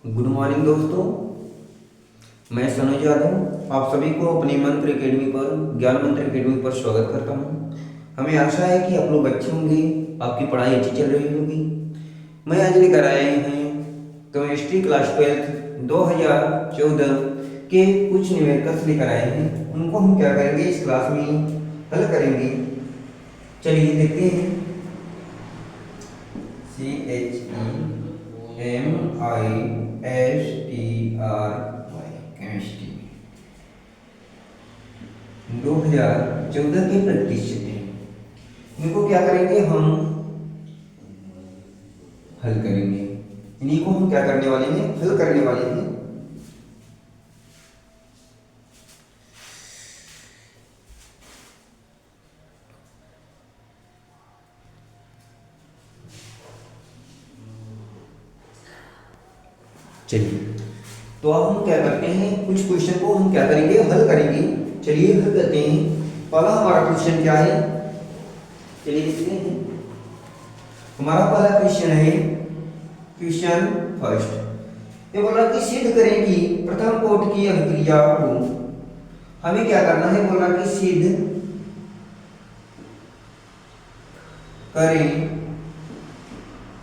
Good morning दोस्तों, मैं सनोज यादव आप सभी को अपनी मंत्र एकेडमी पर ज्ञान मंत्र एकेडमी पर स्वागत करता हूं। हमें आशा है कि आप लोग अच्छे होंगे, आपकी पढ़ाई अच्छी चल रही होगी। मैं आज लेकर आए हैं केमिस्ट्री क्लास 12 2014 के कुछ न्यूमेरिकल्स लेकर आए हैं। उनको हम क्या करेंगे, इस क्लास में हल करेंगे। चलिए देखते हैं। CHEMISTRY केमिस्ट्री 2014 के प्रैक्टिस सेट हैं। इनको क्या करेंगे, हम हल करेंगे। इन्हीं को हम क्या करने वाले हैं, हल करने वाले हैं। चलिए, तो अब हम क्या करते हैं, कुछ क्वेश्चन को हम क्या करेंगे, हल करेंगे। चलिए हल करते हैं। पहला हमारा क्वेश्चन क्या है, चलिए देखते हैं। हमारा पहला क्वेश्चन है, क्वेश्चन फर्स्ट। ये बोला कि सिद्ध करें कि प्रथम कोट की अभिक्रिया को, हमें क्या करना है, बोला कि सिद्ध करें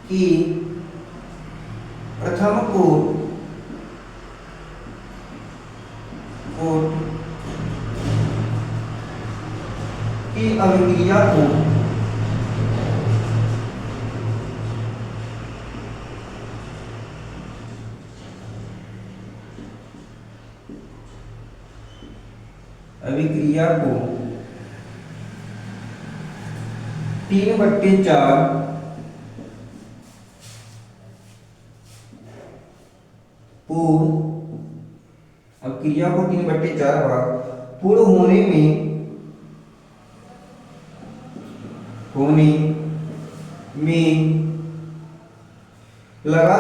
कि प्रथम कोट की अभिक्रिया को अभिक्रिया को 3/4 पूर्ण, अब क्रिया को 3/4 भाग पूर्ण होने में लगा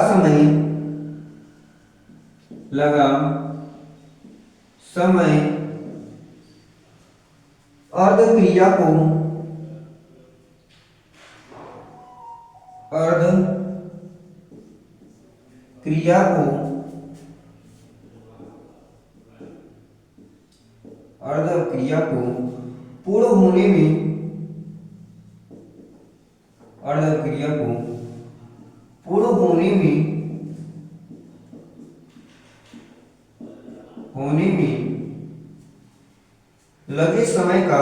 समय अर्ध क्रिया को पूर्ण होने में लगे समय का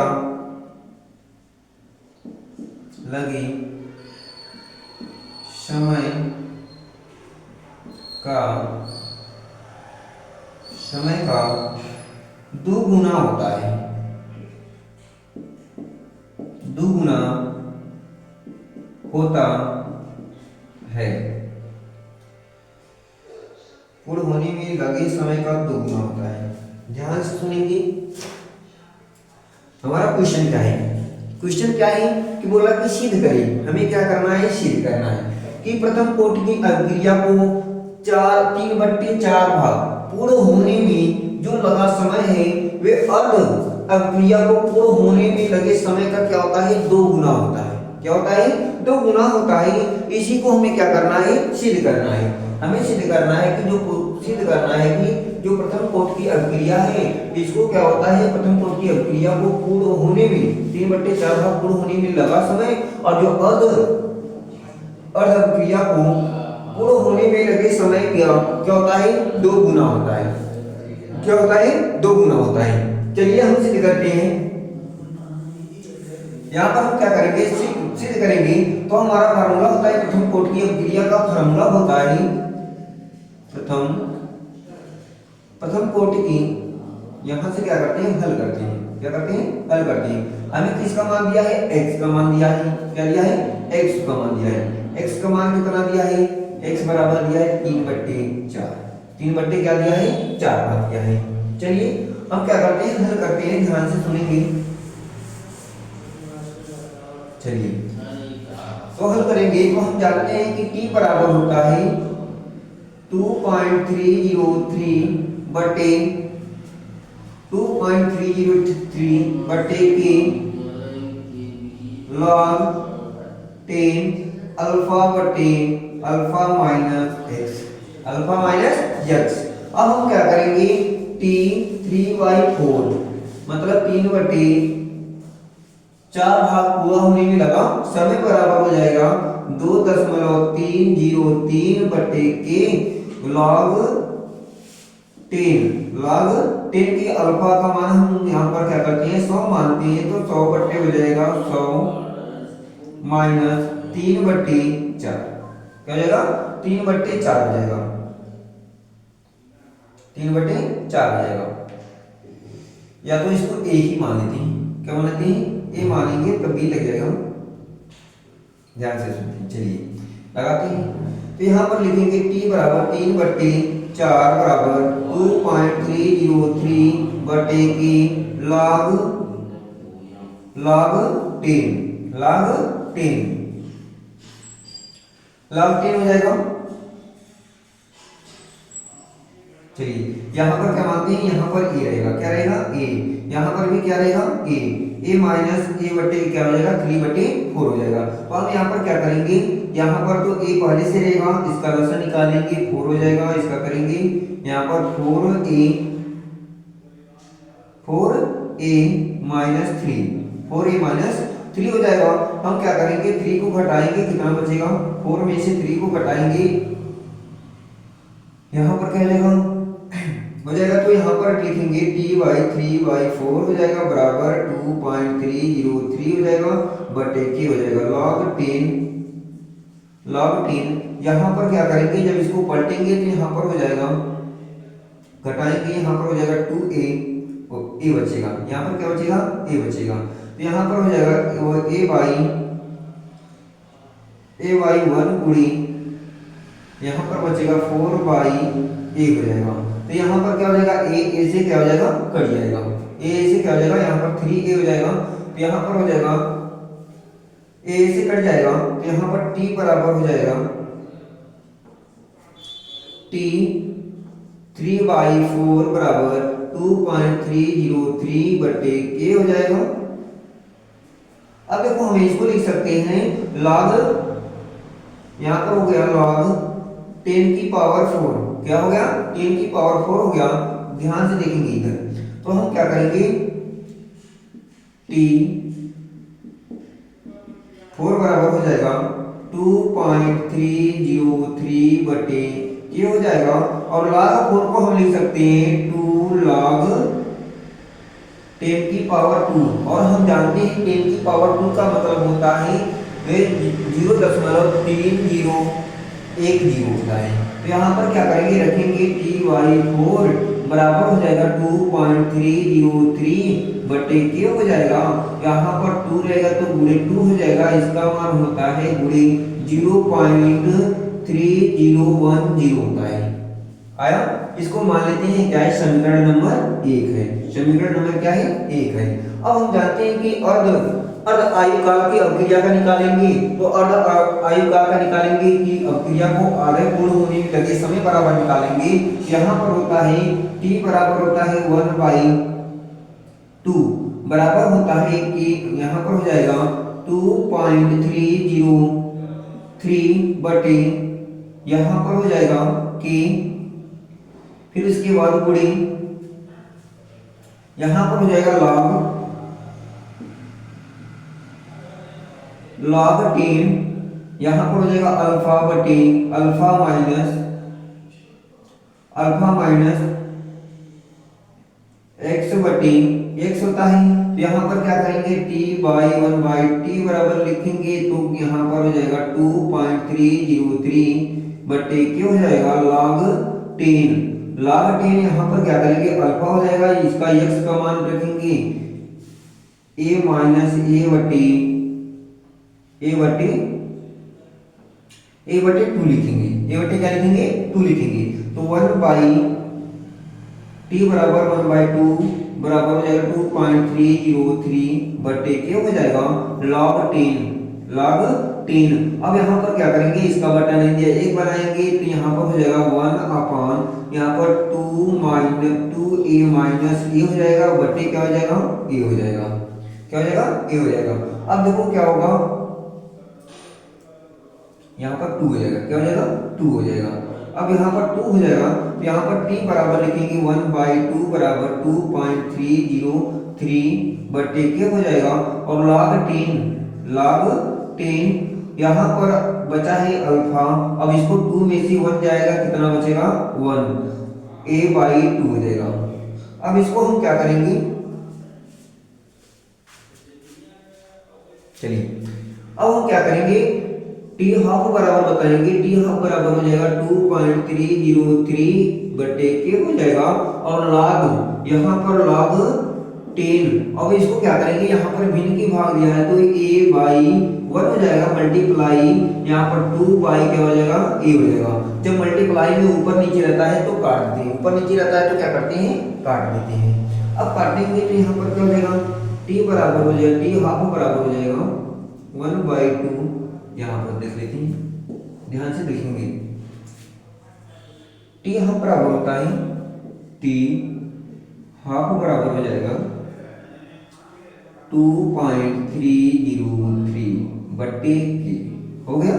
दुगुना होता है। पूर्ण होने में लगे समय का दुगुना होता है। ध्यान से सुनेंगे। हमारा क्वेश्चन क्या है, कि बोला कि सिद्ध करें, हमें क्या करना है, सिद्ध करना है कि प्रथम कोटि की अभिक्रिया को 3/4 भाग पूर्ण होने में जो लगा समय है वे अर्ध अभिक्रिया को पूर्ण होने में लगे समय का क्या होता है, 2 गुना होता है। क्या होता है, 2 गुना होता है। इसी को हमें क्या करना है, सिद्ध करना है। हमें सिद्ध करना है कि जो प्रथम कोट की अभिक्रिया है, इसको क्या होता है, प्रथम कोट की अभिक्रिया को पूर्ण होने में 3/4 भाग पूर्ण होने में लगा समय, और जो अर्ध अभिक्रिया को पूर्ण होने में लगे समय क्या होता है, 2 गुना होता है। क्या होता है, 2 गुना होता है। चलिए हम सिद्ध करते हैं। यहाँ पर हम क्या करेंगे, सिद्ध करेंगे। तो हमारा फार्मूला होता है, प्रथम कोट की अभिक्रिया का फार्मूला होता है, प्रथम कोटि की, यहां से क्या करते हैं, हल करते हैं। हमें किसका मान दिया है, x का मान दिया है। क्या दिया है, x का मान दिया है। x का मान कितना दिया है, x बराबर दिया है 3/4। 3/4 क्या दिया है, 4 भाग दिया है। चलिए हम क्या करते हैं, हल करते हैं। ध्यान से सुनेंगे। चलिए तो हल करेंगे। तो हम जानते हैं कि t बराबर होता है 2.303 के log 10 अल्फा बटे alpha minus x. Alpha minus x. अब हम क्या करेंगे, टी 3/4 मतलब 3/4 भाग पूरा होने में लगा समय बराबर हो जाएगा 2.303 बटे के लॉग 10। लॉग 10 के अल्फा का मान हम यहाँ पर क्या करते हैं 100 मानते हैं, तो 100 बटे हो जाएगा 100 माइनस 3/4 क्या हो जाएगा 3/4 हो जाएगा, 3/4 हो जाएगा। या तो इसको ए ही मान लेते हैं, क्या मान लेते हैं ए मानेंगे तब बी लग जाएगा, ध्यान से सुनिए। चलिए लगाते हैं, तो यहाँ पर लिखेंगे टी बराबर 3/4 बराबर 2.303 बटे की लॉग 10 लॉग 10 हो जाएगा। चलिए यहाँ पर क्या मानते हैं, यहाँ पर ए रहेगा, क्या रहेगा ए, यहाँ पर भी क्या रहेगा ए माइनस ए बटे क्या हो जाएगा 3/4 हो जाएगा। तो हम यहाँ पर क्या करेंगे, यहाँ पर तो ए पहले से रहेगा, इसका लसन निकालेंगे 4 हो जाएगा, इसका करेंगे यहाँ पर 4a माइनस 3 हो जाएगा। हम क्या करेंगे 3 को घटाएंगे, कितना बचेगा 4 में से 3 को घटाएंगे, यहाँ पर क्या हो जाएगा तो यहाँ पर लिखेंगे t/3/4 हो जाएगा बराबर 2.303 हो जाएगा बटे के हो जाएगा log 10। यहाँ पर क्या करेंगे, जब इसको पलटेंगे तो यहाँ पर हो जाएगा, घटाएंगे यहाँ पर हो जाएगा 2a ए बचेगा, यहाँ पर क्या बचेगा ए बचेगा, तो यहाँ पर हो जाएगा a/1 गुणी यहाँ पर बचेगा 4/a हो जाएगा। तो यहाँ पर क्या हो जाएगा ए से क्या हो जाएगा कट जाएगा, ए से क्या हो जाएगा यहाँ पर 3a हो जाएगा, तो यहाँ पर हो जाएगा ए से कट जाएगा, तो यहाँ पर t बराबर हो जाएगा t 3/4 बराबर 2.303 बटे के हो जाएगा। अब देखो हम इसको लिख सकते हैं लॉग, यहाँ पर हो गया लॉग 10 की पावर 4, क्या हो गया 10 की पावर 4 हो गया। ध्यान से देखेंगे इधर, तो हम क्या करेंगे t 4 बराबर हो जाएगा 2.303 बटे ये हो जाएगा, और log 4 को हम लिख सकते हैं 2 log 10 की पावर 2, और हम जानते हैं 10 की पावर 2 का मतलब होता है 0.3010 होता है। तो यहाँ पर क्या करेंगे, रखेंगे t/4 बराबर हो जाएगा 2.303 बटे के हो जाएगा, यहाँ पर 2 रहेगा तो गुणे 2 हो जाएगा, इसका मान होता है गुणे 0.3010 होता है। आया, इसको मान लेते हैं क्या है समीकरण नंबर 1 है, समीकरण नंबर क्या है 1 है। अब हम जानते हैं कि अर्ध आयुकाल की अवक्रिया का निकालेंगे, तो अर्ध आयुकाल का निकालेंगे कि अवक्रिया को आधे पूर्ण होने में लगे समय बराबर निकालेंगे। यहाँ पर होता है t बराबर होता है 1/2 बराबर होता है कि यहाँ पर हो जाएगा 2.303 बटे यहाँ पर हो जाएगा कि फिर उसके बाद गुणे यहाँ पर हो जाएगा log 10, यहाँ पर हो जाएगा अल्फा बटे अल्फा माइनस x बटे x होता है। तो यहाँ पर क्या करेंगे t/1/t बराबर लिखेंगे, तो यहाँ पर हो जाएगा 2.303 बटे क्या हो जाएगा log 10 यहाँ पर क्या करेंगे अल्फा हो जाएगा, इसका x का मान रखेंगे a माइनस a बटे 2 लिखेंगे, a बटे क्या लिखेंगे 2 लिखेंगे, तो 1/t बराबर 1/2 बराबर हो जाएगा 2.303 बटे क्या हो जाएगा log 10। अब यहाँ पर क्या करेंगे, इसका बटा नहीं दिया 1 बनाएंगे, तो यहाँ पर हो जाएगा 1/, यहाँ पर 2a माइनस a हो जाएगा बटे क्या हो जाएगा a हो जाएगा, क्या हो जाएगा a हो जाएगा। अब देखो क्या होगा, यहाँ पर 2 हो जाएगा, क्या हो जाएगा 2 हो जाएगा। अब यहाँ पर 2 हो जाएगा, तो यहाँ पर t बराबर लिखेंगे 1/2 बराबर 2.303 बटे के हो जाएगा, और log 10 यहाँ पर बचा है अल्फा। अब इसको 2 में से 1 जाएगा, कितना बचेगा 1, a/2 हो जाएगा। अब इसको हम क्या करेंगे, चलिए अब हम क्या करेंगे, टी हाफ बराबर बताएंगे, टी हाफ बराबर हो जाएगा 2.303 बटे के हो जाएगा, और log यहाँ पर log 10। अब इसको क्या करेंगे, यहाँ पर भिन्न की भाग दिया है तो a/1 हो जाएगा, मल्टीप्लाई यहाँ पर 2 क्या हो जाएगा, a हो जाएगा। जब मल्टीप्लाई में ऊपर नीचे रहता है तो काट देते हैं, ऊपर नीचे रहता है तो क्या करते हैं, काट देते हैं। अब काटने हुए तो यहाँ पर क्या हो जाएगा, t बराबर हो जाएगा, t हाफ बराबर हो जाएगा 1/2, यहाँ पर देख लेते हैं, ध्यान से देखेंगे, t हाफ बराबर होता है, t हाफ बराबर हो जाएगा 2.303 बटे के, हो गया।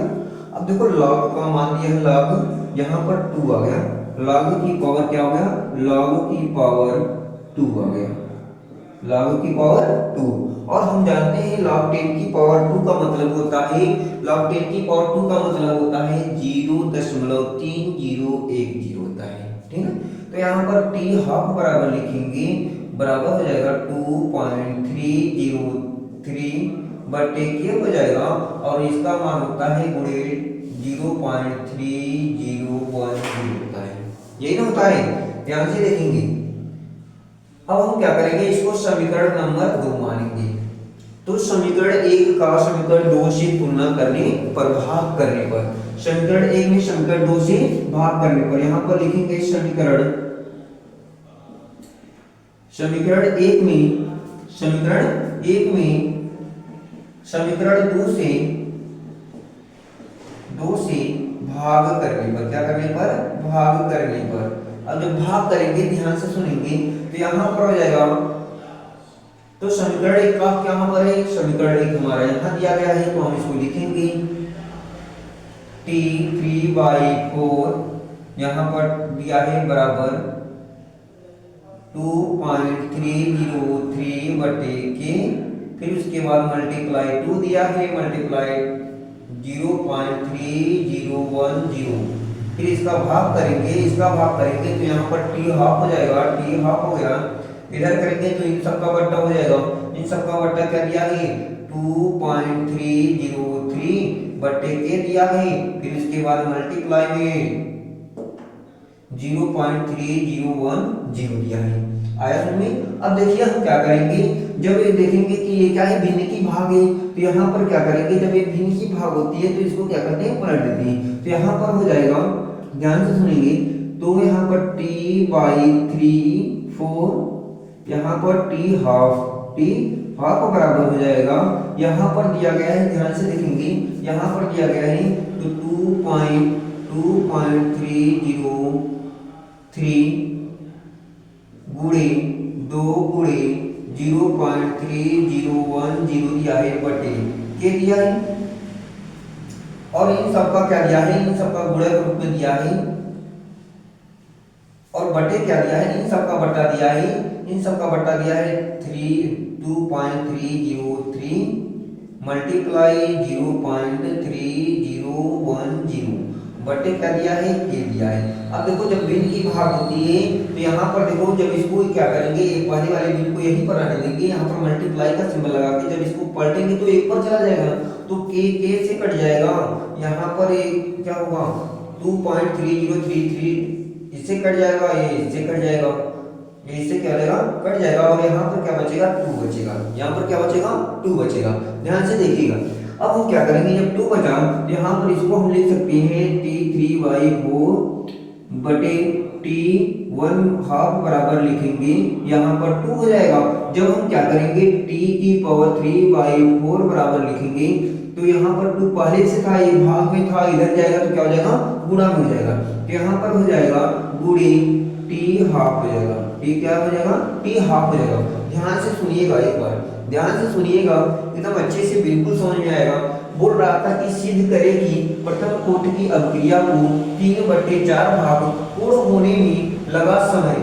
अब देखो log का मान दिया है, log यहाँ पर 2 आ गया, log की पावर क्या हो गया, log की पावर 2 आ गया, log की पावर 2। और हम जानते हैं log 10 की पावर 2 का मतलब होता है, log 10 की पावर 2 का मतलब होता है 0.3010 होता है, ठीक है। तो यहाँ पर t हाफ बराबर लिखेंगे, बराबर हो जाएगा 2.303 बटे के हो जाएगा, और इसका मान होता है गुणे 0.3010 होता है, यही ना होता है, ध्यान से देखेंगे। अब हम क्या करेंगे, इसको समीकरण नंबर 2 मानेंगे। तो समीकरण 1 का समीकरण 2 से तुलना करने पर, भाग करने पर, समीकरण 1 में समीकरण 2 से भाग करने पर यहाँ पर लिखेंगे समीकरण 1 में समीकरण 2 से भाग करने पर, क्या करने पर, भाग करने पर। अब जब भाग करेंगे ध्यान से सुनेंगे तो यहाँ पर हो जाएगा, तो समीकरण 1 का क्या पर है, समीकरण 1 हमारा यहाँ दिया गया है, तो हम इसको लिखेंगे t 3/4 यहाँ पर दिया है बराबर 2.303 बटे के, फिर उसके बाद मल्टीप्लाई 2 दिया है, मल्टीप्लाई 0.3010, फिर इसका भाग करेंगे, तो यहाँ पर t हाफ हो जाएगा, t हाफ हो गया, इधर करेंगे तो इन सब का बट्टा हो जाएगा, इन सब का बट्टा क्या दिया है 2.303 बटे के दिया है, फिर इसके बाद मल्टीप्लाई में 0.3010 दिया है, आया समझ में। अब देखिए हम क्या करेंगे, जब ये देखेंगे कि ये क्या है, भिन्न की भाग है, तो यहाँ पर क्या करेंगे, जब ये भिन्न की भाग होती है तो इसको क्या करते हैं, पलट देते हैं। तो यहाँ पर हो जाएगा, ध्यान से सुनेंगे, तो यहाँ पर t/3/4, यहाँ पर t हाफ बराबर हो जाएगा, यहाँ पर दिया गया है, ध्यान से देखेंगे, यहाँ पर दिया गया है तो 2.303 गुणे 2 गुणे 0.3010 दिया है बटे के दिया है, और इन सबका क्या दिया है, इन सबका गुणा के रूप में दिया है, और बटे क्या दिया है, इन सबका बट्टा दिया है, 2.303 मल्टीप्लाई 0.3010 बटे क्या दिया है, के दिया है। अब देखो जब भिन्न की भाग होती है तो यहाँ पर देखो, जब इसको क्या करेंगे, एक पहले वाले भिन्न को यहीं पर आने देंगे, यहाँ पर मल्टीप्लाई का सिंबल लगा के जब इसको पलटेंगे तो एक पर चला जाएगा, तो के से कट जाएगा, यहाँ पर एक क्या होगा 2.3033 इससे कट जाएगा, ये इससे कट जाएगा, ये इससे क्या हो जाएगा, कट जाएगा, और यहाँ पर क्या बचेगा, 2 बचेगा, यहाँ पर क्या बचेगा, 2 बचेगा, ध्यान से देखिएगा। अब हम क्या करेंगे, जब 2 बचा तो यहाँ पर इसको हम लिख सकते हैं t3/4 बटे t1 हाफ बराबर लिखेंगे, यहाँ पर 2 हो जाएगा। जब हम क्या करेंगे, t की पावर 3/4 बराबर लिखेंगे, तो यहाँ पर 2 पहले से था, ये भाग में था, इधर जाएगा तो क्या हो जाएगा, गुणा में हो जाएगा, तो यहाँ पर हो जाएगा गुणे t हाफ हो जाएगा, t क्या हो जाएगा, t हाफ हो जाएगा। ध्यान से सुनिएगा, एक बार ध्यान से सुनिएगा, एकदम अच्छे से बिल्कुल समझ में आएगा। बोल रहा था कि सिद्ध करे कि प्रथम कोटि की अभिक्रिया को 3/4 भाग पूर्ण होने में लगा समय,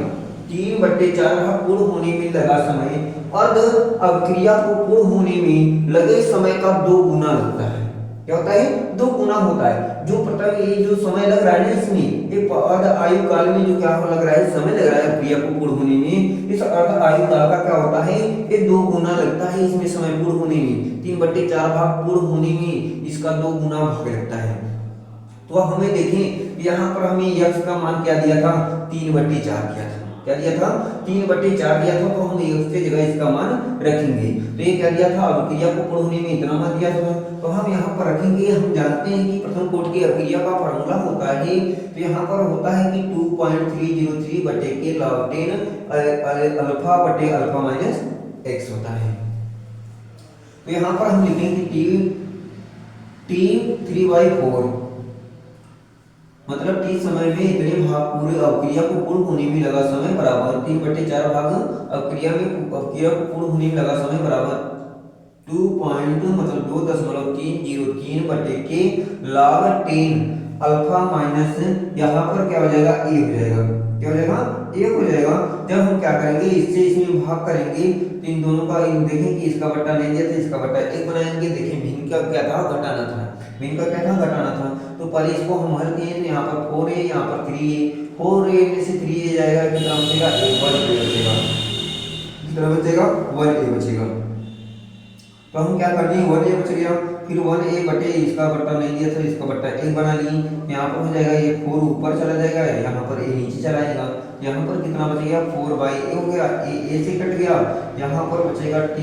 3/4 भाग पूर्ण होने में लगा समय अर्ध अभिक्रिया को पूर्ण होने में लगे समय का 2 गुना लगता है। क्या होता है? 2 गुना होता है। जो प्रथम ये जो समय लग रहा है ना इसमें, ये अर्ध आयु काल में जो क्या लग रहा है, समय लग रहा है क्रिया को पूर्ण होने में, इस अर्ध आयु काल का क्या होता है, ये 2 गुना लगता है इसमें समय पूर्ण होने में। 3/4 भाग पूर्ण होने में इसका 2 गुना भाग लगता है। तो अब हमें देखें यहाँ पर हमें यक्स का मान क्या दिया था, 3/4 दिया था। क्या दिया था? 3/4 दिया था। तो हम यक्स के जगह इसका मान रखेंगे। तो ये क्या दिया था, अभिक्रिया को पूर्ण होने में इतना मान दिया था, तो हम यहाँ पर रखेंगे। हम जानते हैं कि प्रथम कोटि की अभिक्रिया का फार्मूला होता है, तो यहाँ पर होता है कि 2.303 बटे के log 10 अल्फा बटे अल्फा माइनस एक्स होता है। तो यहाँ पर हम लिखेंगे टी 3/4 मतलब t समय में इतने भाग पूरे अभिक्रिया को पूर्ण होने में लगा समय बराबर 3/4 भाग अभिक्रिया को पूर्ण होने में लगा समय बराबर 2 पॉइंट मतलब 2.303 बटे के log 10 अल्फा माइनस, यहाँ पर क्या हो जाएगा, ए हो जाएगा। क्या हो जाएगा? ए हो जाएगा। जब हम क्या करेंगे, इससे इसमें भाग करेंगे तो इन दोनों का देखें कि इसका बट्टा नहीं दिया था, इसका बट्टा एक बनाएंगे। देखें भिन्न का क्या था, घटाना था। भिन्न का क्या था, घटाना था। तो पहले इसको हम हल किए, यहाँ पर 4 है, यहाँ पर 3 है। 4a में से 3a जाएगा, कितना बचेगा, 1a बचेगा। कितना बचेगा, 1a बचेगा। तो हम क्या कर दिए, 1a बच गया। फिर 1a बटे इसका बट्टा नहीं दिया था, इसका बट्टा 1 बना लिए। यहाँ पर हो जाएगा, ये 4 ऊपर चला जाएगा, यहाँ पर a नीचे चला जाएगा। यहाँ पर कितना बचेगा, 4/a हो गया, a से कट गया। यहाँ पर बचेगा t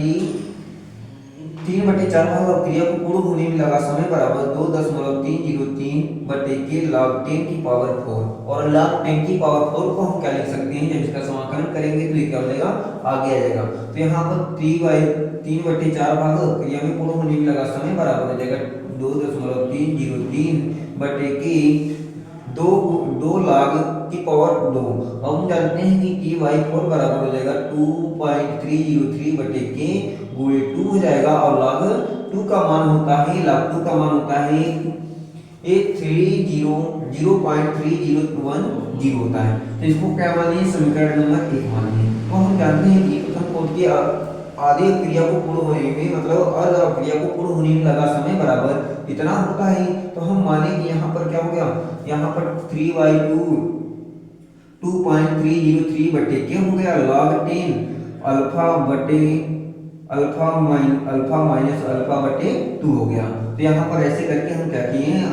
3/4 भाग अभिक्रिया को पूर्ण होने में लगा समय बराबर 2.303 बटे के log 10 की पावर 4। और log 10 की पावर 4 को हम क्या लिख सकते हैं, जब इसका समाकलन करेंगे तो ये क्या हो जाएगा, आगे आ जाएगा। तो यहाँ पर 3/4 भाग अभिक्रिया में पूर्ण होने में लगा समय बराबर हो जाएगा 2.303 बटे के 2 log की पावर 2। अब हम जानते हैं कि t/4 बराबर हो जाएगा 2.303 बटे के गुणे 2 हो जाएगा। और log 2 का मान होता है, log 2 का मान होता है 0.3010 होता है। तो इसको क्या मानिए, समीकरण नंबर 1 मानिए। तो हम जानते हैं कि प्रथम कोटि की आधे क्रिया को पूर्ण होने में मतलब अर्ध क्रिया को पूर्ण होने में लगा समय बराबर इतना होता है। तो हम माने कि यहाँ पर क्या हो गया, यहाँ पर 3/2 2.303 बटे क्या हो गया, log 10 अल्फा बटे अल्फा माइनस अल्फा बटे 2 हो गया। तो यहाँ पर ऐसे करके हम क्या किए हैं,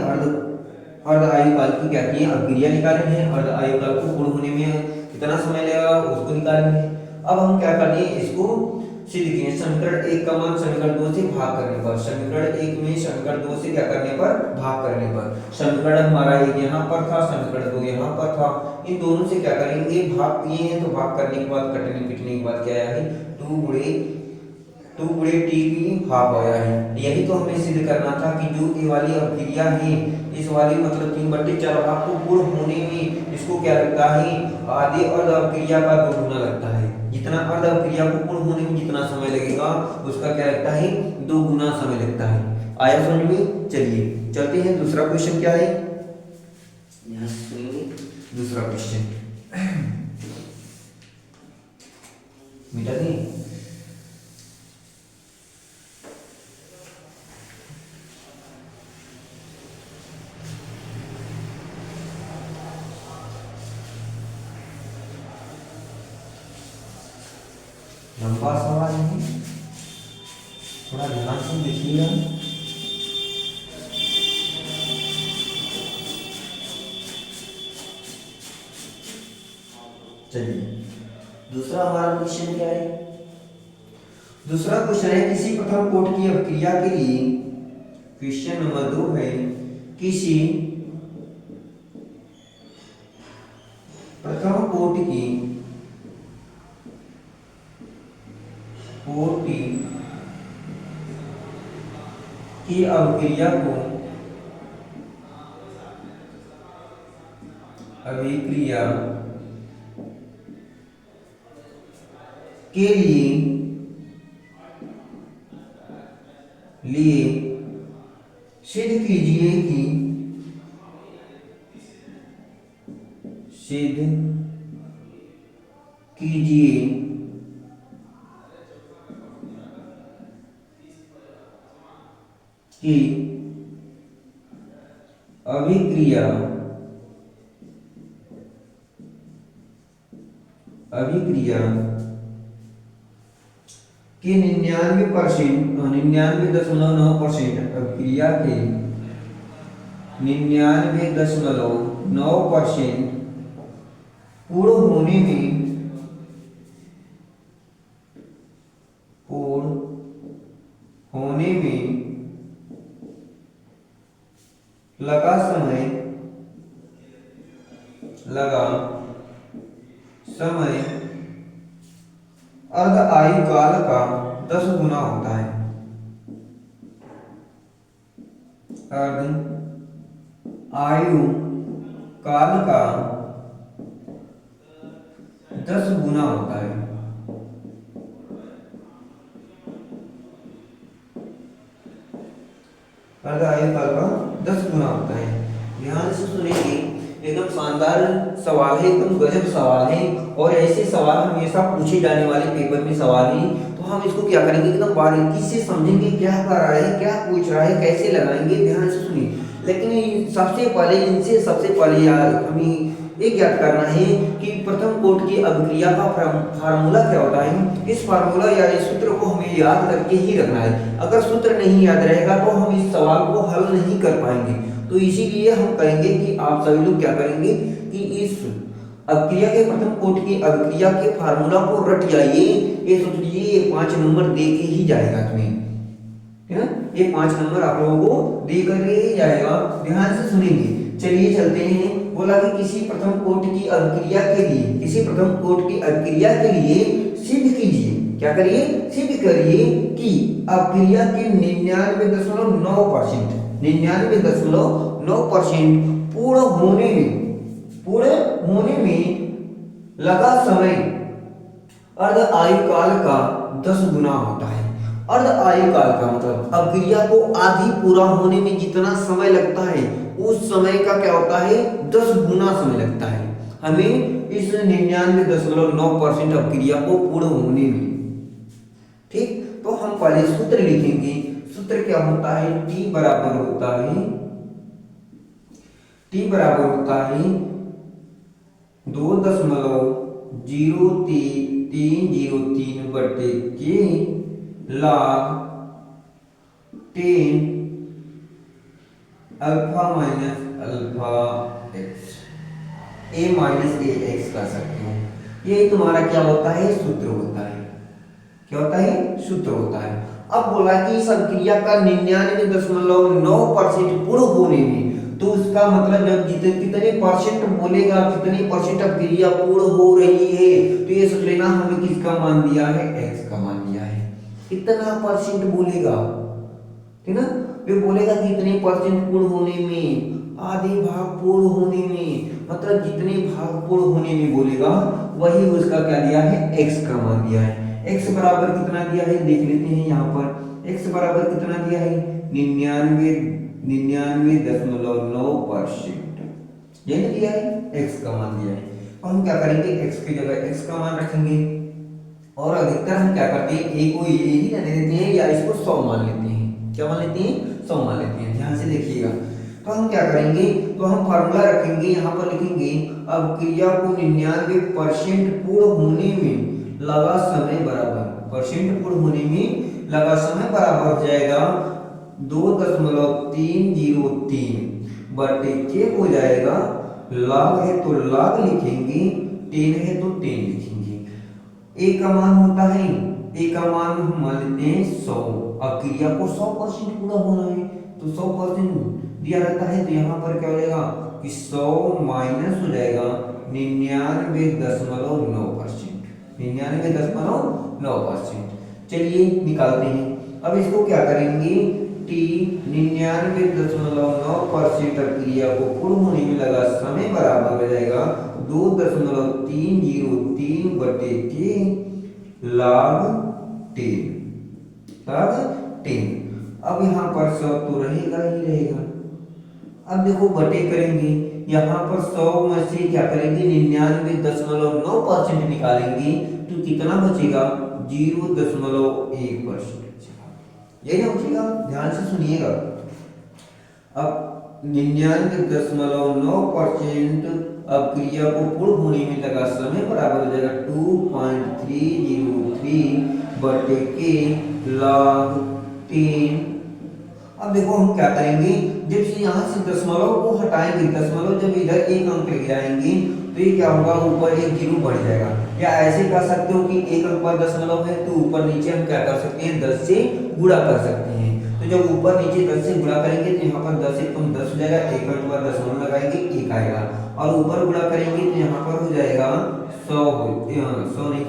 अर्ध आयु काल की क्या किए, अभिक्रिया निकाले हैं। अर्ध आयु काल को पूर्ण होने में कितना समय लगेगा उसको निकालेंगे। अब हम क्या करेंगे, इसको सिद्ध किए। समीकरण 1 का मान समीकरण 2 से भाग करने पर, समीकरण 1 में समीकरण 2 से क्या करने पर, भाग करने पर। समीकरण हमारा 1 यहाँ पर था, समीकरण 2 यहाँ पर था। इन दोनों से क्या करेंगे, भाग किए हैं तो भाग करने के बाद कटने पिटने के बाद क्या है, 2 गुणे t की हाफ आया है। यही तो हमें सिद्ध करना था कि जो ये वाली अभिक्रिया है, इस वाली मतलब 3/4 भाग को पूर्ण होने में इसको क्या लगता है, आधे अर्ध अभिक्रिया का 2 गुना लगता है। जितना अर्ध अभिक्रिया को पूर्ण होने में जितना समय लगेगा उसका क्या लगता है, 2 गुना समय लगता है। आया समझ में? चलिए चलते हैं, दूसरा क्वेश्चन क्या है, यहाँ सुनिए दूसरा क्वेश्चन। मिटा दें, लंबा सवाल है, थोड़ा ध्यान से देखिएगा। चलिए दूसरा हमारा क्वेश्चन क्या है, दूसरा क्वेश्चन है किसी प्रथम कोटि की अभिक्रिया के लिए, क्वेश्चन नंबर 2 है, किसी प्रथम कोटि की अभिक्रिया के लिए सिद्ध कीजिए कि अभिक्रिया के 99.9% अभिक्रिया के 99.9% पूर्ण होने में लगा समय अर्ध आयु काल का 10 गुना होता है। अर्ध आयु काल का 10 गुना होता है। अर्ध आयु काल का 10 गुना होता है। ध्यान से सुनेंगे, एकदम शानदार सवाल है, एकदम गजब सवाल है। और ऐसे सवाल हमेशा पूछे जाने वाले पेपर में सवाल है, तो हम इसको क्या करेंगे, एकदम बारीकी से समझेंगे क्या कर रहा है, क्या पूछ रहा है, कैसे लगाएंगे। ध्यान से सुनिए। लेकिन सबसे पहले यार हमें एक याद करना है कि प्रथम कोटि की अभिक्रिया का फार्मूला क्या होता है। इस फार्मूला या इस सूत्र को हमें याद करके ही रखना है। अगर सूत्र नहीं याद रहेगा तो हम इस सवाल को हल नहीं कर पाएंगे। तो इसीलिए हम कहेंगे कि आप सभी लोग क्या करेंगे कि इस अभिक्रिया के प्रथम कोटि की अभिक्रिया के फार्मूला को रट जाइए। ये सोच लीजिए, ये 5 नंबर दे के ही जाएगा तुम्हें, है ना। ये 5 नंबर आप लोगों को दे कर ही जाएगा। ध्यान से सुनेंगे। चलिए चलते हैं। बोला कि किसी प्रथम कोटि की अभिक्रिया के लिए सिद्ध कीजिए, क्या करिए, सिद्ध करिए कि अभिक्रिया के 99.9% पूर्ण होने में लगा समय अर्ध आयु काल का 10 गुना होता है। अर्ध आयु काल का मतलब अभिक्रिया को आधी पूरा होने में जितना समय लगता है, उस समय का क्या होता है, 10 गुना समय लगता है हमें इस 99.9% अभिक्रिया को पूर्ण होने में। ठीक, तो हम पहले सूत्र लिखेंगे। सूत्र क्या होता है, T बराबर होता है 2.0303 बटे के log 10 alpha minus alpha x a minus A x कर सकते हो। ये तुम्हारा क्या होता है, सूत्र होता है। क्या होता है, सूत्र होता है। अब बोला कि इस अभिक्रिया का 99.9% पूर्ण होने में, तो उसका मतलब जब कितने परसेंट बोलेगा, कितने परसेंट अभिक्रिया पूर्ण हो रही है, तो ये सोच लेना हमें किसका मान दिया है, एक्स का मान दिया है। कितना परसेंट बोलेगा, ठीक ना। वे बोलेगा कि इतने परसेंट पूर्ण होने में, आधे भाग पूर्ण होने में, मतलब जितने भाग पूर्ण होने में बोलेगा वही उसका क्या दिया है, एक्स का मान दिया है। एक्स बराबर कितना दिया है देख लेते हैं। यहाँ पर एक्स बराबर कितना दिया है, 99.9%। ये दिया है, एक्स का मान दिया है। और हम क्या करेंगे, एक्स की जगह एक्स का मान रखेंगे। और अधिकतर हम क्या करते हैं, ए को ये ही रहने देते हैं या इसको 100 मान लेते हैं। क्या मान लेते हैं, 100 मान लेते हैं। ध्यान से देखिएगा। तो हम क्या करेंगे, तो हम फार्मूला रखेंगे, यहाँ पर लिखेंगे अभिक्रिया को 99% पूर्ण होने में लगा समय बराबर, परसेंट पूर्ण होने में लगा समय बराबर हो जाएगा 2.303 बटे के हो जाएगा। log है तो log लिखेंगे, 10 है तो 10 लिखेंगे। ए का मान होता है, ए का मान हम मान लेते हैं 100। अभिक्रिया को 100% पूरा होना है, तो 100% दिया रहता है। तो यहाँ पर क्या हो जाएगा कि 100 माइनस हो जाएगा 99.9%। चलिए निकालते हैं। अब इसको क्या करेंगे, T 99.9% अभिक्रिया को पूर्ण होने में लगा समय बराबर हो जाएगा 2.303 बटे के log 10। अब यहाँ पर 100 तो रहेगा ही रहेगा, अब देखो बटे करेंगे, यहाँ पर 100 में से क्या करेंगे 99.9% निकालेंगे तो कितना बचेगा 0.1%। यही ना बचेगा, ध्यान से सुनिएगा। अब 99.9% अब क्रिया को पूर्ण होने में लगा समय बराबर हो जाएगा 2.303 बटे के log 3। अब देखो हम क्या करेंगे, जब से यहाँ से दशमलव को हटाएंगे, दशमलव जब इधर एक अंक गिराएंगे तो ये क्या होगा, ऊपर एक जीरो बढ़ जाएगा। या ऐसे कर सकते हो कि एक अंक पर दशमलव है तो ऊपर नीचे हम क्या कर सकते हैं 10 से गुणा कर सकते हैं। तो जब ऊपर नीचे 10 से गुणा करेंगे तो यहाँ पर 10 से कम 10 हो जाएगा, एक अंक पर दशमलव लगाएंगे 1 आएगा, और ऊपर गुणा करेंगे तो यहाँ पर हो जाएगा 100 नहीं सॉरी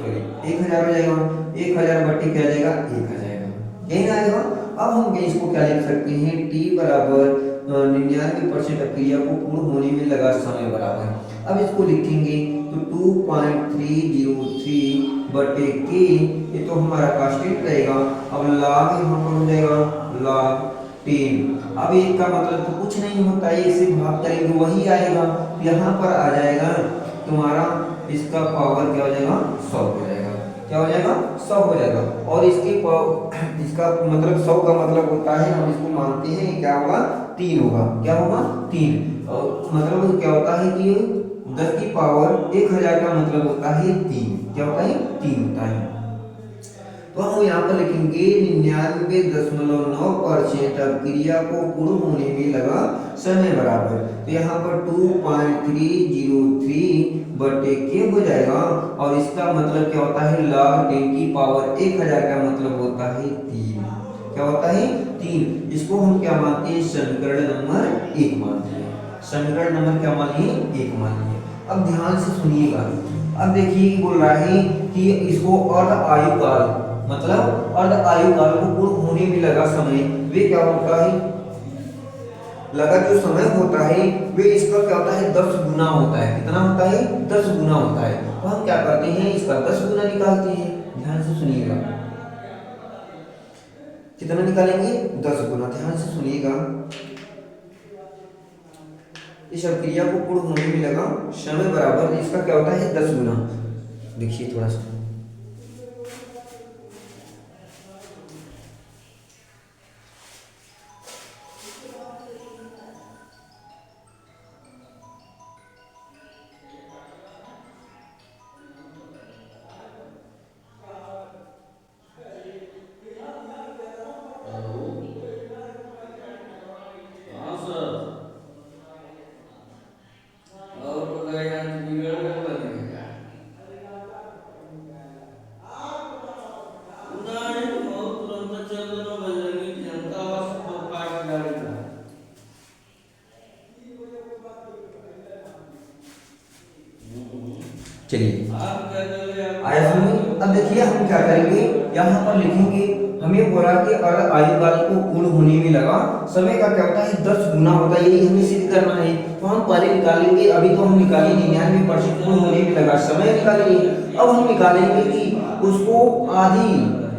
1000 हो जाएगा। 1000 बटे क्या जाएगा 1 आ जाएगा, यही ना आएगा। अब हम इसको क्या लिख सकते हैं, t बराबर 99% क्रिया को पूर्ण होने में लगा समय बराबर। अब इसको लिखेंगे तो 2.303 बटे के, ये तो हमारा कांस्टेंट रहेगा। अब log यहाँ पर हो जाएगा log 10। अब एक का मतलब तो कुछ नहीं होता है, इसे भाग करेंगे वही आएगा, यहाँ पर आ जाएगा तुम्हारा इसका पावर क्या हो जाएगा 100 हो जाएगा। क्या हो जाएगा 100 हो जाएगा। और इसका मतलब 100 का मतलब होता है, हम इसको मानते हैं क्या होगा 3 होगा। क्या होगा 3, मतलब क्या होता है कि 10 की पावर 1000 का मतलब होता है 3। क्या होता है 3 होता है। तो हम यहाँ पर लिखेंगे 99.9% अब क्रिया को पूर्ण होने में लगा समय बराबर। तो यहाँ पर 2.303 बटे के हो जाएगा, और इसका मतलब क्या होता है log 10 की पावर 1000 का मतलब होता है 3। क्या होता है 3। इसको हम क्या मानते हैं, समीकरण नंबर 1 मानते हैं। समीकरण नंबर क्या मान लिए 1 मान लिए। अब ध्यान से सुनिएगा, अब देखिए बोल रहा है कि इसको अर्ध आयुकाल, मतलब अर्ध आयुकाल को पूर्ण होने में लगा समय, वे क्या होता है लगा जो समय होता है वे इसका क्या होता है 10 गुना होता है। कितना होता है 10 गुना होता है। तो हम क्या करते हैं इसका 10 गुना निकालते हैं। ध्यान से सुनिएगा, कितना निकालेंगे 10 गुना। ध्यान से सुनिएगा, इस क्रिया को पूर्ण होने में लगा समय बराबर इसका क्या होता है 10 गुना। देखिए थोड़ा सा, चलिए आया समझ। अब देखिए हम क्या करेंगे, यहाँ पर लिखेंगे हमें बोला कि अर्ध आयुकाल को पूर्ण होने में लगा समय का क्या होता है 10 गुना होता है, यही हमें सिद्ध करना है। तो हम पहले निकालेंगे, अभी तो हम निकाले 99% पूर्ण होने में लगा समय निकालेंगे। अब हम निकालेंगे कि उसको आधी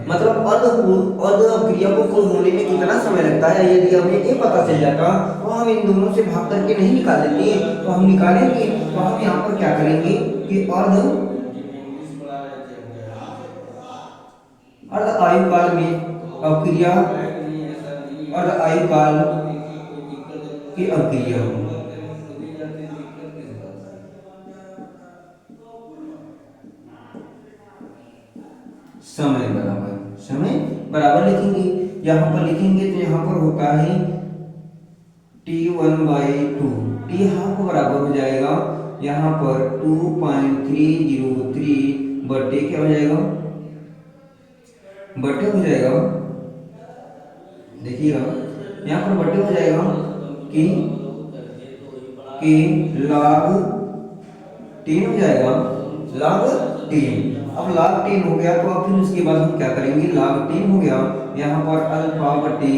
मतलब अर्ध क्रिया को पूर्ण होने में कितना समय लगता है। यदि हमें ये पता चल जाता तो हम इन दोनों से भाग करके नहीं निकाल लेते, तो हम निकालेंगे। तो हम यहाँ पर क्या करेंगे कि अर्ध आयुकाल में अक्रिया, अर्ध आयुकाल की अक्रिया समय बराबर लिखेंगे। यहाँ पर लिखेंगे तो यहाँ पर होता है t1/2, t हाफ बराबर हो जाएगा यहाँ पर 2.303 बटे क्या हो जाएगा बटे हो जाएगा, देखिएगा यहाँ पर बटे हो जाएगा कि log 10 हो जाएगा, log 10। अब log 10 हो गया तो अब फिर उसके बाद हम क्या करेंगे, log 10 हो गया यहाँ पर अल्फा बटे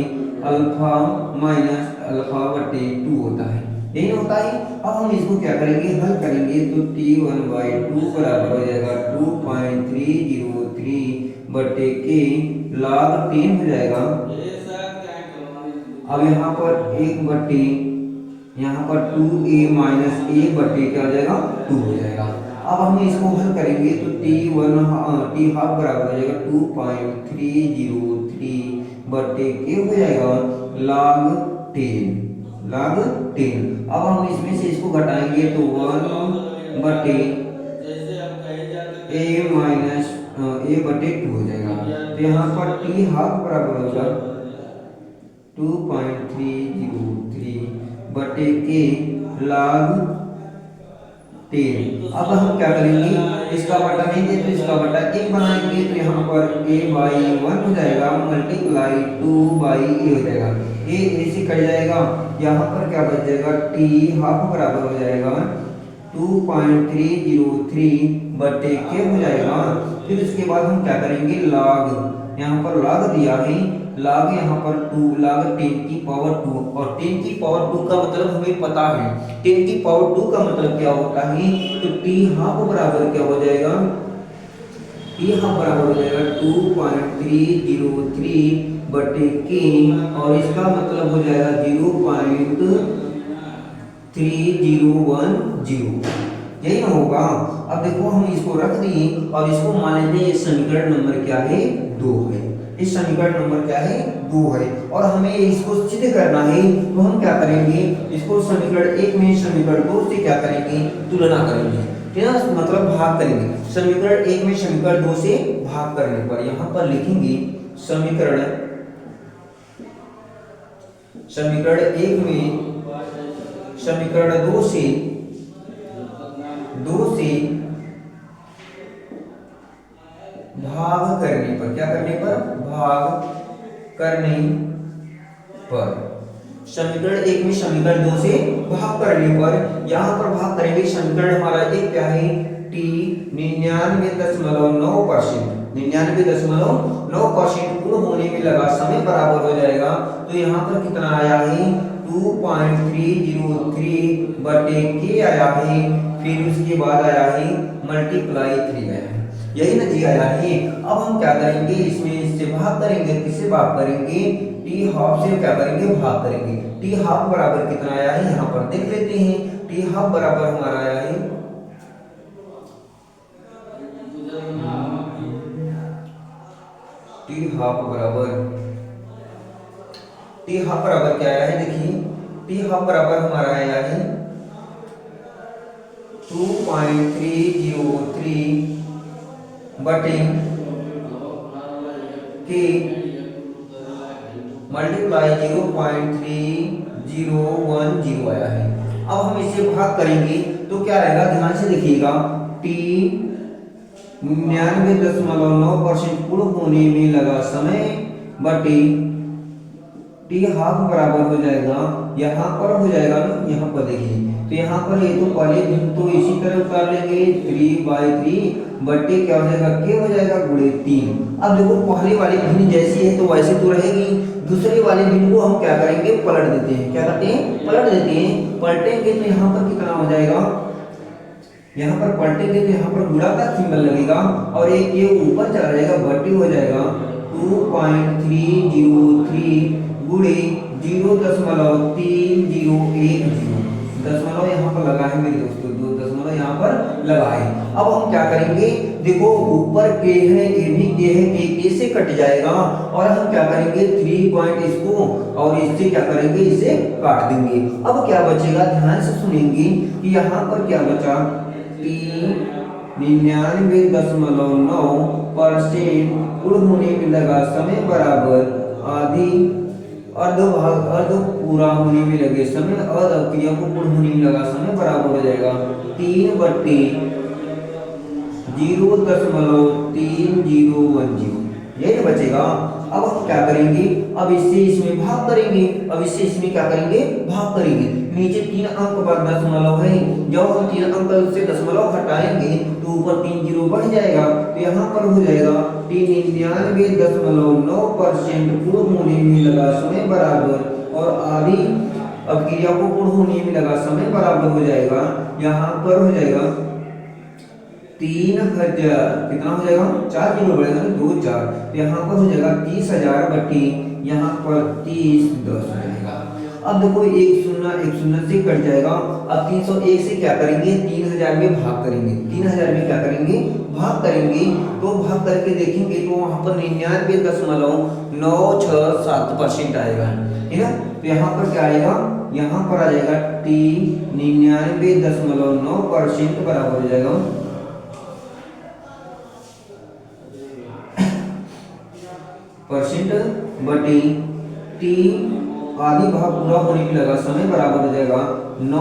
अल्फा माइनस अल्फा बटे 2 होता है, यही होता है। अब हम इसको क्या करेंगे, हल करेंगे तो t1/2 बराबर हो जाएगा 2.303 बटे के log 10 हो जाएगा। अब यहाँ पर 1 बटे यहाँ पर 2a माइनस ए बटे क्या हो जाएगा 2 हो जाएगा। अब हम इसको हल करेंगे तो टी हाफ बराबर हो जाएगा 2.303 बटे के हो जाएगा log 10। अब हम इसमें से इसको घटाएंगे तो 1 बटे ए माइनस ए बटे 2 हो जाएगा। तो यहाँ पर टी हाफ बराबर होगा 2.303 बटे के log 10। अब हम क्या करेंगे, इसका बटा नहीं दे तो इसका बटा 1 बनाएंगे, तो यहाँ पर a बाई 1 हो जाएगा मल्टीप्लाई 2 बाई ए हो जाएगा, ए से कट जाएगा। यहाँ पर क्या बच जाएगा टी हाफ बराबर हो जाएगा 2.303 बटे के हो जाएगा। फिर उसके बाद हम क्या करेंगे log, यहाँ पर log दिया है, log यहाँ पर 2 log 10 की पावर 2, और 10 की पावर 2 का मतलब हमें पता है 10 की पावर 2 का मतलब क्या होता है, तो टी हाफ बराबर क्या हो जाएगा, टी हाफ बराबर हो जाएगा 2.303 बटे के, और इसका मतलब हो जाएगा 0.3010, यही ना होगा। अब देखो हम इसको रख दिए और इसको मान लेते हैं ये समीकरण नंबर क्या है 2 है, इस समीकरण नंबर क्या है 2 है, और हमें इसको सिद्ध करना है। तो हम क्या करेंगे, इसको समीकरण 1 में समीकरण 2 से क्या करेंगे तुलना करेंगे, ठीक है, मतलब भाग करेंगे। समीकरण 1 में समीकरण 2 से भाग करने पर यहाँ पर लिखेंगे समीकरण 1 में समीकरण 2 से भाग करने पर, क्या करने पर भाग करने पर, समीकरण 1 में समीकरण 2 से भाग करने पर, यहाँ पर भाग करेंगे समीकरण हमारा एक क्या है टी 99.9% पूर्ण होने में लगा समय बराबर हो जाएगा। तो यहाँ पर कितना आया है 2.303 बटे के आया है, फिर उसके बाद आया है मल्टीप्लाई 3 आया है, यही नतीजा आया है। अब हम क्या करेंगे, इसमें इससे भाग करेंगे, किससे भाग करेंगे टी हाफ से क्या करेंगे भाग करेंगे। टी हाफ बराबर कितना आया है यहाँ पर देख लेते हैं, टी हाफ बराबर हमारा आया है टी हाफ बराबर क्या आया है, देखिए टी हाफ बराबर हमारा आया है 2.303 बटे के मल्टीप्लाई 0.3010 आया है। अब हम इसे भाग करेंगे तो क्या आएगा, ध्यान से देखिएगा, टी 99.9% पूर्ण होने में लगा समय बटे टी हाफ बराबर हो जाएगा, यहाँ पर हो जाएगा ना, यहाँ पर देखिए, तो यहाँ पर ये तो पहले भिन्न तो इसी तरह उतार लेंगे 3/3 बटे क्या हो जाएगा के हो जाएगा गुणे 3। अब देखो पहले वाली भिन्न जैसी है तो वैसे तो रहेगी, दूसरे वाले भिन्न को हम क्या करेंगे पलट देते हैं, क्या करते हैं पलट देते हैं, पलटेंगे तो यहाँ पर कितना हो जाएगा, यहाँ पर पलटेंगे तो यहाँ पर गुणा का सिंबल लगेगा और एक ये ऊपर चला जाएगा बटे हो जाएगा 2.303 गुणे 0.3010, दशमलव यहाँ पर लगा है मेरे दोस्तों, 2 दशमलव यहाँ पर लगा है। अब हम क्या करेंगे, देखो ऊपर के है ये भी के है, के से कट जाएगा और हम क्या करेंगे 3 पॉइंट इसको और इससे क्या करेंगे इसे काट देंगे। अब क्या बचेगा, ध्यान से सुनेंगे कि यहाँ पर क्या बचा 99.9% पूर्ण होने में लगा समय बराबर आधी अर्ध पूरा होने में लगे समय, अर्ध क्रिया को पूर्ण होने में लगा समय बराबर हो जाएगा 3/0.3010, यही बचेगा। अब हम क्या करेंगे, अब इससे इसमें भाग करेंगे, अब इससे इसमें क्या करेंगे भाग करेंगे, नीचे 3 अंक बाद दशमलव है, जब हम 3 अंक से दशमलव हटाएंगे तो ऊपर 3 जीरो बढ़ जाएगा, तो यहाँ पर हो जाएगा 99.9% पूर्ण होने में लगा समय बराबर और आधी अब क्रिया को पूर्ण होने में लगा समय बराबर हो जाएगा, यहाँ पर हो जाएगा 3000, कितना हो जाएगा 4 जीरो बढ़ेगा ना 2 4, तो यहाँ पर हो जाएगा 30,000 बटी यहाँ पर 30 10 हो जाएगा। अब देखो एक शून्य से कट जाएगा। अब 301 से क्या करेंगे, 3000 में भाग करेंगे। 3000 में क्या करेंगे, भाग करेंगे। तो भाग करके देखेंगे तो वहां पर 99.967% आएगा, है ना। तो यहाँ पर क्या आएगा, यहाँ पर आ जाएगा t 99.9% बराबर हो जाएगा परसेंट बटे टी आधी भाग पूरा होने में लगा समय बराबर हो जाएगा 9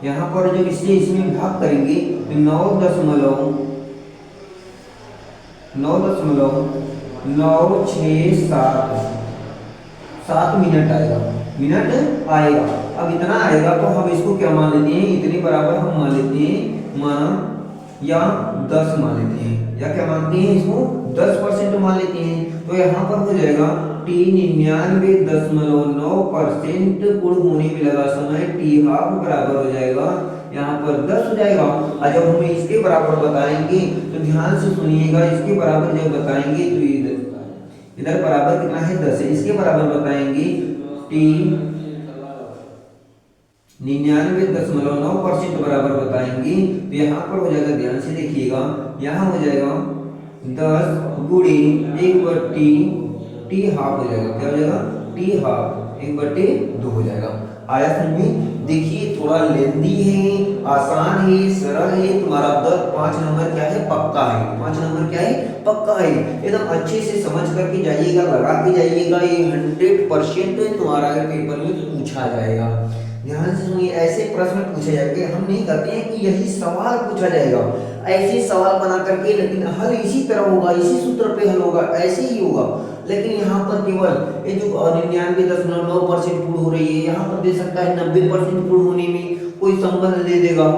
यहाँ पर जब इसे इसमें भाग करेंगे तो 9.967 मिनट आएगा, मिनट आएगा। अब इतना आएगा तो हम इसको क्या मान लेते हैं, इतने बराबर हम मान लेते हैं या 10 मान लेते हैं, या क्या मानते हैं इसको 10% मान लेते हैं। तो यहाँ पर हो जाएगा टी 99.9% पूर्ण होने में लगा समय टी हाफ बराबर हो जाएगा यहाँ पर 10 हो जाएगा। और जब हमें इसके बराबर बताएंगे तो ध्यान से सुनिएगा, इसके बराबर जब बताएंगे तो इधर बराबर कितना है 10 है, इसके बराबर बताएंगे टी 99.9% बराबर बताएंगे तो यहाँ पर हो जाएगा, ध्यान से देखिएगा, यहाँ हो जाएगा 10 गुणे 1/टी टी हाफ हो जाएगा, क्या हो जाएगा टी हाफ 1/2 हो जाएगा। आया समझ में। देखिए थोड़ा लेंदी है, आसान है, सरल है। तुम्हारा 5 नंबर क्या है, पक्का है। 5 नंबर क्या है, पक्का है। एकदम अच्छे से समझ करके जाइएगा, लगा के जाइएगा, ये 100% तुम्हारा पेपर में पूछा जाएगा। ध्यान से सुनिए, ऐसे प्रश्न पूछे जाएंगे। हम नहीं कहते हैं कि यही सवाल पूछा जाएगा, ऐसे सवाल बना करके, लेकिन हल इसी तरह होगा, इसी सूत्र पे हल होगा, ऐसे ही होगा। लेकिन यहाँ पर केवल ये जो 99.9% पूर्ण हो रही है, यहाँ पर दे सकता है 90% पूर्ण होने में कोई संबंध दे देगा,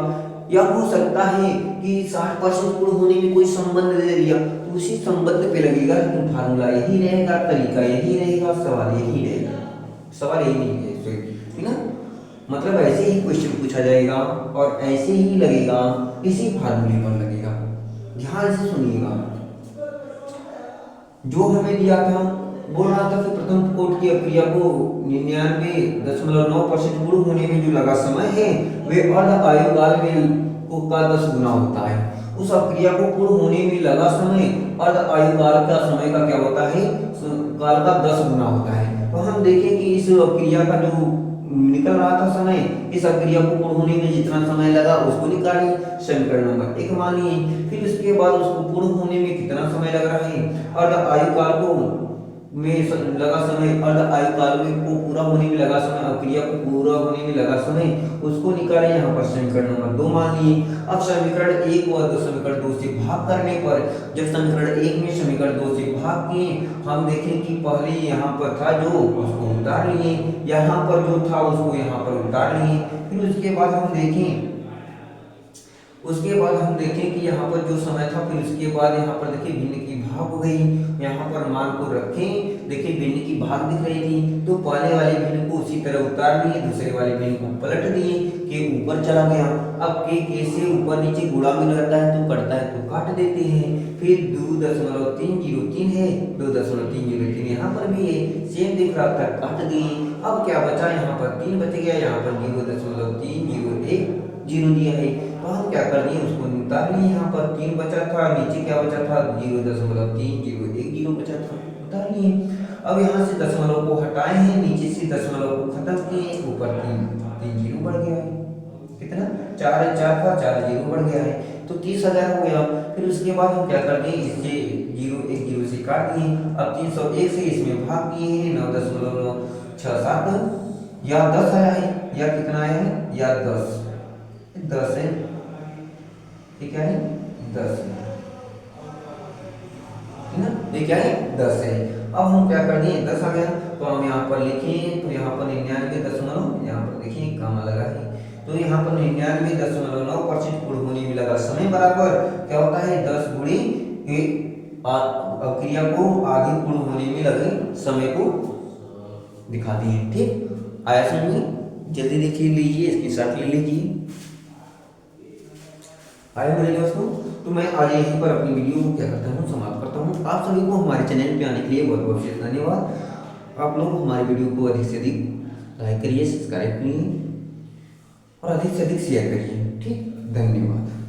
या हो सकता है कि 60% पूर्ण होने में कोई संबंध दे दिया, तो उसी संबंध पे लगेगा। लेकिन फार्मूला यही रहेगा, तरीका यही रहेगा, सवाल यही रहेगा, सवाल यही नहीं है, ठीक ना। मतलब ऐसे ही क्वेश्चन पूछा जाएगा और ऐसे ही लगेगा, इसी फार्मूले पर लगेगा। ध्यान से सुनिएगा, जो हमें दिया था, बोल रहा था कि प्रथम कोट की अक्रिया को 99.9% पूर्ण होने में जो लगा समय है वे अर्ध आयुकाल में का 10 गुना होता है। उस अक्रिया को पूर्ण होने में लगा समय अर्ध आयुकाल का समय का क्या होता है, काल का 10 गुना होता है। तो हम देखें कि इस अक्रिया का जो निकल रहा था समय, इस अक्रिया को पूर्ण होने में जितना समय लगा उसको निकालिए, समीकरण नंबर 1 मानिए। फिर उसके बाद उसको पूर्ण होने में कितना समय लग रहा है, अर्ध आयुकाल को में लगा समय, अर्ध आयुकाल को पूरा होने में लगा समय, अक्रिया को पूरा होने में लगा समय, उसको निकालें। यहाँ पर समीकरण नंबर 2 मान लिए। अब समीकरण 1 व समीकरण 2 से भाग करने पर, जब समीकरण 1 में समीकरण 2 से भाग किए, हम देखें कि पहले यहाँ पर था जो, उसको उतार लिए, यहाँ पर जो था उसको यहाँ पर उतार लिए। फिर उसके बाद हम देखें कि यहाँ पर जो समय था, फिर उसके बाद यहाँ पर देखिए भिन्न की भाग हो गई। यहाँ पर मान को रखें, देखिए भिन्न की भाग दिख रही थी, तो पहले वाले भिन्न को उसी तरह उतार लिए, दूसरे वाले भिन्न को पलट दिए, के ऊपर चला गया। अब के से ऊपर नीचे गुणा में रहता है तो कटता है तो काट देते हैं। फिर 2.303 है, 2.303 यहाँ पर भी है, सेम दिख रहा था, काट दिए। अब क्या बचा, यहाँ पर 3 बच गया, यहाँ पर 0.301 जीरो दिया है, तो हम क्या कर दिए, उसको उतार लिए। यहाँ पर 3 बचा था, नीचे क्या बचा था, 0.301 जीरो बचा था, उतार लिए। अब यहाँ से दशमलव को हटाए हैं, नीचे से दशमलव को खत्म किए, ऊपर 3 जीरो बढ़ गया है, कितना 4 था, 4 जीरो बढ़ गया है, तो 30,000 हो गया। फिर उसके बाद हम क्या कर दिए, इससे 1 जीरो से काट दिए। अब 301 से इसमें भाग किए हैं, 9.967 या 10 आया है, या कितना आया है, या 10 है, ये क्या है 10 है ना, ये क्या है 10 है। अब हम क्या कर दिए, 10 आ गया, तो हम यहाँ पर लिखें, तो यहाँ पर 99 यहाँ पर देखिए कामा लगा है, तो यहाँ पर 99.9% पूर्ण होने में लगा समय बराबर क्या होता है, 10 गुणे क्रिया को आगे पूर्ण होने में लगे समय को दिखाती है। ठीक, आया समझ में, जल्दी देखिए, लीजिए इसके साथ ले लीजिए। आए मेरे दोस्तों, तो मैं आज यहीं पर अपनी वीडियो को क्या करता हूँ, समाप्त करता हूँ। आप सभी को हमारे चैनल पे आने के लिए बहुत बहुत धन्यवाद। आप लोग हमारे वीडियो को अधिक से अधिक लाइक करिए, सब्सक्राइब करिए और अधिक से अधिक शेयर करिए। ठीक, धन्यवाद।